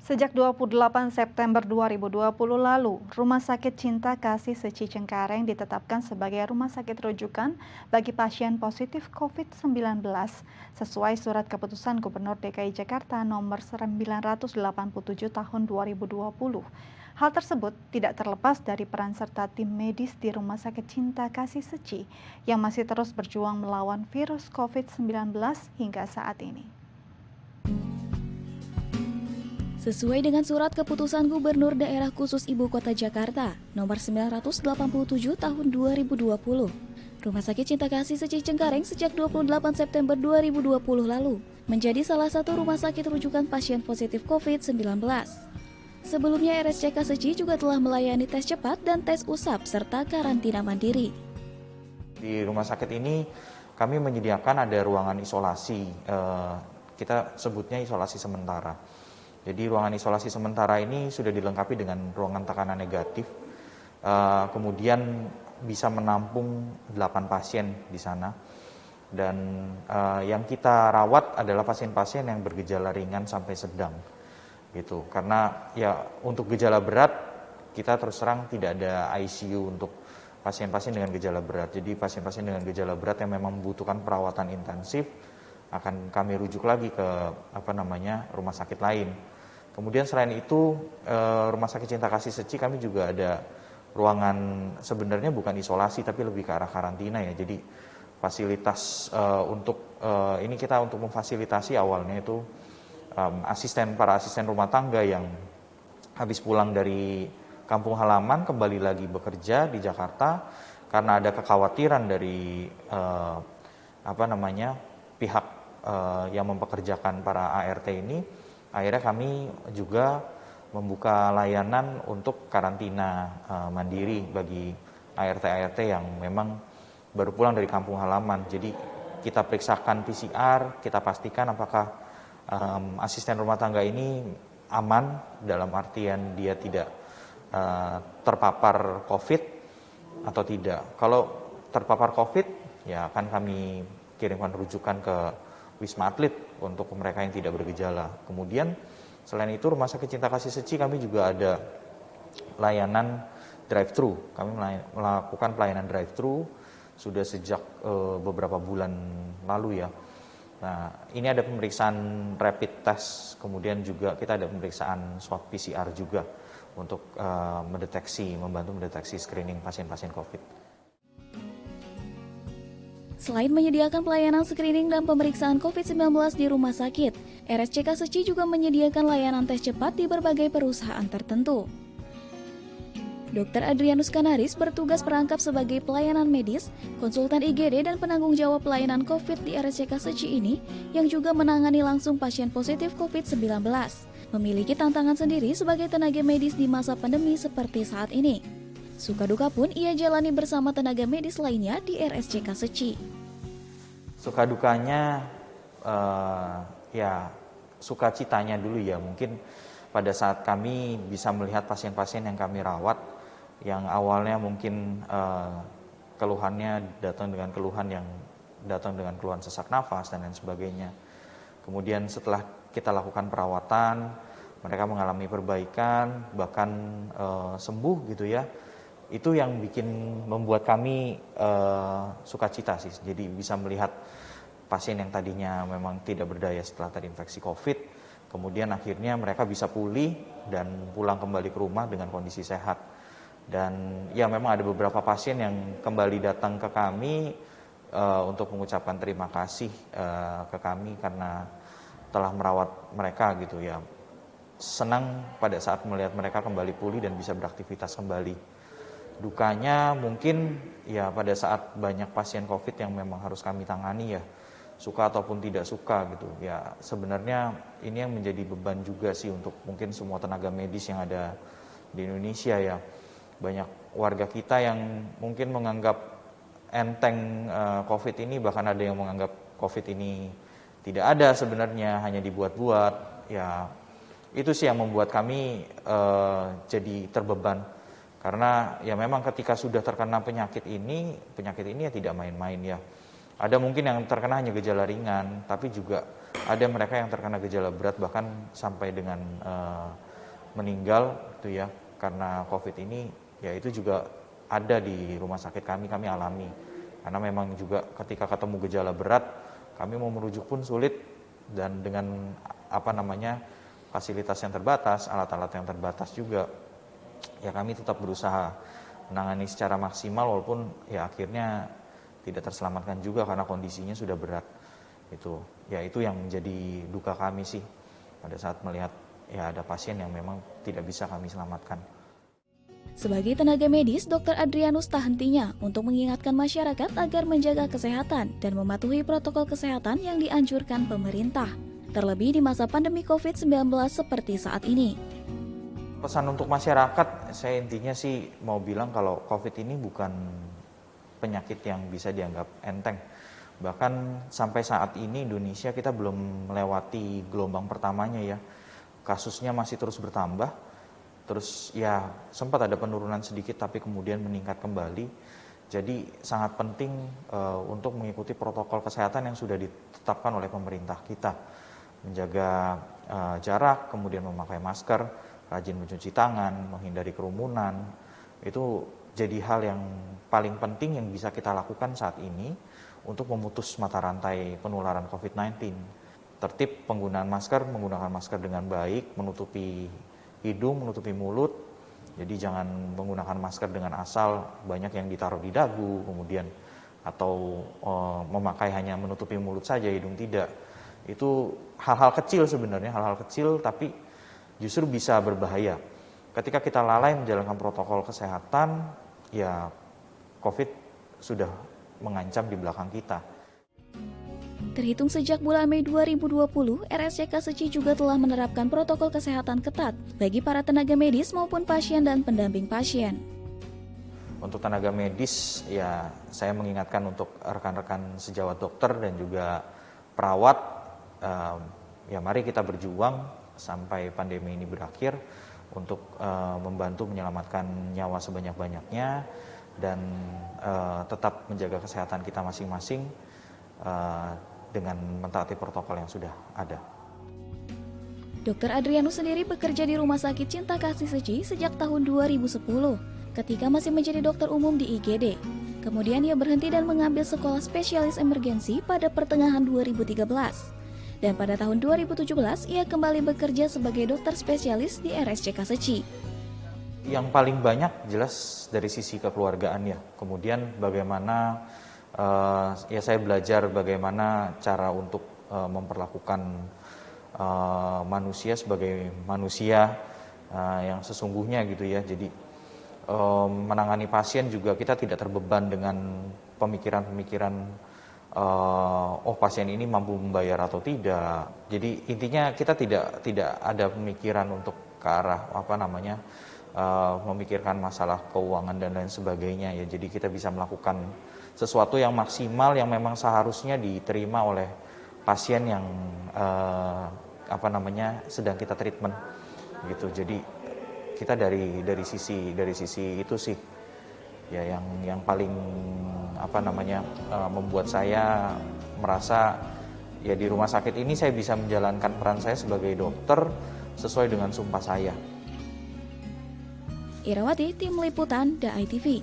Sejak 28 September 2020 lalu, Rumah Sakit Cinta Kasih Seci Cengkareng ditetapkan sebagai rumah sakit rujukan bagi pasien positif COVID-19 sesuai surat keputusan Gubernur DKI Jakarta nomor 987 tahun 2020. Hal tersebut tidak terlepas dari peran serta tim medis di Rumah Sakit Cinta Kasih Seci yang masih terus berjuang melawan virus COVID-19 hingga saat ini. Sesuai dengan surat keputusan Gubernur Daerah Khusus Ibu Kota Jakarta nomor 987 tahun 2020, Rumah Sakit Cinta Kasih Seci Cengkareng sejak 28 September 2020 lalu menjadi salah satu rumah sakit rujukan pasien positif COVID-19. Sebelumnya RSCK Seci juga telah melayani tes cepat dan tes usap serta karantina mandiri. Di rumah sakit ini kami menyediakan ada ruangan isolasi, kita sebutnya isolasi sementara. Jadi ruangan isolasi sementara ini sudah dilengkapi dengan ruangan tekanan negatif, kemudian bisa menampung 8 pasien di sana. Dan yang kita rawat adalah pasien-pasien yang bergejala ringan sampai sedang, gitu. Karena ya untuk gejala berat kita terus terang tidak ada ICU untuk pasien-pasien dengan gejala berat. Jadi pasien-pasien dengan gejala berat yang memang membutuhkan perawatan intensif akan kami rujuk lagi ke rumah sakit lain. Kemudian selain itu Rumah Sakit Cinta Kasih Seci kami juga ada ruangan, sebenarnya bukan isolasi tapi lebih ke arah karantina ya. Jadi fasilitas ini kita untuk memfasilitasi awalnya itu para asisten rumah tangga yang habis pulang dari kampung halaman kembali lagi bekerja di Jakarta karena ada kekhawatiran dari pihak yang mempekerjakan para ART ini. Akhirnya kami juga membuka layanan untuk karantina mandiri bagi ART-ART yang memang baru pulang dari kampung halaman. Jadi kita periksakan PCR, kita pastikan apakah asisten rumah tangga ini aman dalam artian dia tidak terpapar COVID atau tidak. Kalau terpapar COVID, ya akan kami kirimkan rujukan ke Wisma Atlet untuk mereka yang tidak bergejala. Kemudian selain itu Rumah Sakit Cinta Kasih Seci kami juga ada layanan drive-thru. Kami melakukan pelayanan drive-thru sudah sejak beberapa bulan lalu ya. Nah, ini ada pemeriksaan rapid test, kemudian juga kita ada pemeriksaan swab PCR juga untuk membantu mendeteksi screening pasien-pasien COVID. Selain menyediakan pelayanan screening dan pemeriksaan COVID-19 di rumah sakit, RSCK Seci juga menyediakan layanan tes cepat di berbagai perusahaan tertentu. Dr. Adrianus Kanaris bertugas merangkap sebagai pelayanan medis, konsultan IGD dan penanggung jawab pelayanan COVID di RSCK Seci ini yang juga menangani langsung pasien positif COVID-19. Memiliki tantangan sendiri sebagai tenaga medis di masa pandemi seperti saat ini. Suka duka pun ia jalani bersama tenaga medis lainnya di RSCK Seci. Suka dukanya sukacitanya dulu ya, mungkin pada saat kami bisa melihat pasien-pasien yang kami rawat yang awalnya mungkin keluhannya datang dengan keluhan sesak nafas dan lain sebagainya. Kemudian setelah kita lakukan perawatan, mereka mengalami perbaikan, bahkan sembuh gitu ya. Itu yang membuat kami sukacita sih. Jadi bisa melihat pasien yang tadinya memang tidak berdaya setelah terinfeksi COVID, kemudian akhirnya mereka bisa pulih dan pulang kembali ke rumah dengan kondisi sehat. Dan ya memang ada beberapa pasien yang kembali datang ke kami untuk mengucapkan terima kasih ke kami karena telah merawat mereka gitu ya. Senang pada saat melihat mereka kembali pulih dan bisa beraktivitas kembali. Dukanya mungkin ya pada saat banyak pasien COVID yang memang harus kami tangani ya, suka ataupun tidak suka gitu. Ya sebenarnya ini yang menjadi beban juga sih untuk mungkin semua tenaga medis yang ada di Indonesia ya. Banyak warga kita yang mungkin menganggap enteng COVID ini, bahkan ada yang menganggap COVID ini tidak ada sebenarnya, hanya dibuat-buat. Ya itu sih yang membuat kami jadi terbeban. Karena ya memang ketika sudah terkena penyakit ini ya tidak main-main ya. Ada mungkin yang terkena hanya gejala ringan, tapi juga ada mereka yang terkena gejala berat bahkan sampai dengan meninggal itu ya karena COVID ini, ya itu juga ada di rumah sakit kami alami. Karena memang juga ketika ketemu gejala berat, kami mau merujuk pun sulit, dan dengan fasilitas yang terbatas, alat-alat yang terbatas juga, ya kami tetap berusaha menangani secara maksimal walaupun ya akhirnya tidak terselamatkan juga karena kondisinya sudah berat. Itu yang menjadi duka kami sih pada saat melihat ya ada pasien yang memang tidak bisa kami selamatkan. Sebagai tenaga medis, Dr. Adrianus tak hentinya untuk mengingatkan masyarakat agar menjaga kesehatan dan mematuhi protokol kesehatan yang dianjurkan pemerintah, terlebih di masa pandemi COVID-19 seperti saat ini. Pesan untuk masyarakat, saya intinya sih mau bilang kalau COVID ini bukan penyakit yang bisa dianggap enteng. Bahkan sampai saat ini Indonesia kita belum melewati gelombang pertamanya ya. Kasusnya masih terus bertambah. Terus ya sempat ada penurunan sedikit tapi kemudian meningkat kembali. Jadi sangat penting untuk mengikuti protokol kesehatan yang sudah ditetapkan oleh pemerintah kita. Menjaga jarak, kemudian memakai masker, rajin mencuci tangan, menghindari kerumunan. Itu jadi hal yang paling penting yang bisa kita lakukan saat ini untuk memutus mata rantai penularan COVID-19. Tertib penggunaan masker, menggunakan masker dengan baik, menutupi hidung, menutupi mulut. Jadi jangan menggunakan masker dengan asal, banyak yang ditaruh di dagu, kemudian atau memakai hanya menutupi mulut saja, hidung tidak. Itu hal-hal kecil sebenarnya, hal-hal kecil tapi justru bisa berbahaya. Ketika kita lalai menjalankan protokol kesehatan, ya COVID sudah mengancam di belakang kita. Terhitung sejak bulan Mei 2020, RSCK Seci juga telah menerapkan protokol kesehatan ketat bagi para tenaga medis maupun pasien dan pendamping pasien. Untuk tenaga medis, ya saya mengingatkan untuk rekan-rekan sejawat dokter dan juga perawat, ya mari kita berjuang sampai pandemi ini berakhir untuk membantu menyelamatkan nyawa sebanyak-banyaknya dan tetap menjaga kesehatan kita masing-masing dengan mentaati protokol yang sudah ada. Dr. Adrianus sendiri bekerja di Rumah Sakit Cinta Kasih Seci sejak tahun 2010 ketika masih menjadi dokter umum di IGD. Kemudian ia berhenti dan mengambil sekolah spesialis emergensi pada pertengahan 2013. Dan pada tahun 2017 ia kembali bekerja sebagai dokter spesialis di RSCK Seci. Yang paling banyak jelas dari sisi kekeluargaan ya. Kemudian bagaimana ya saya belajar bagaimana cara untuk memperlakukan manusia sebagai manusia yang sesungguhnya gitu ya. Jadi menangani pasien juga kita tidak terbeban dengan pemikiran-pemikiran pasien ini mampu membayar atau tidak. Jadi intinya kita tidak ada pemikiran untuk ke arah memikirkan masalah keuangan dan lain sebagainya ya. Jadi kita bisa melakukan sesuatu yang maksimal yang memang seharusnya diterima oleh pasien yang sedang kita treatment gitu. Jadi kita dari sisi itu sih ya yang paling membuat saya merasa ya di rumah sakit ini saya bisa menjalankan peran saya sebagai dokter sesuai dengan sumpah saya. Irawati, Tim Liputan, DAI TV.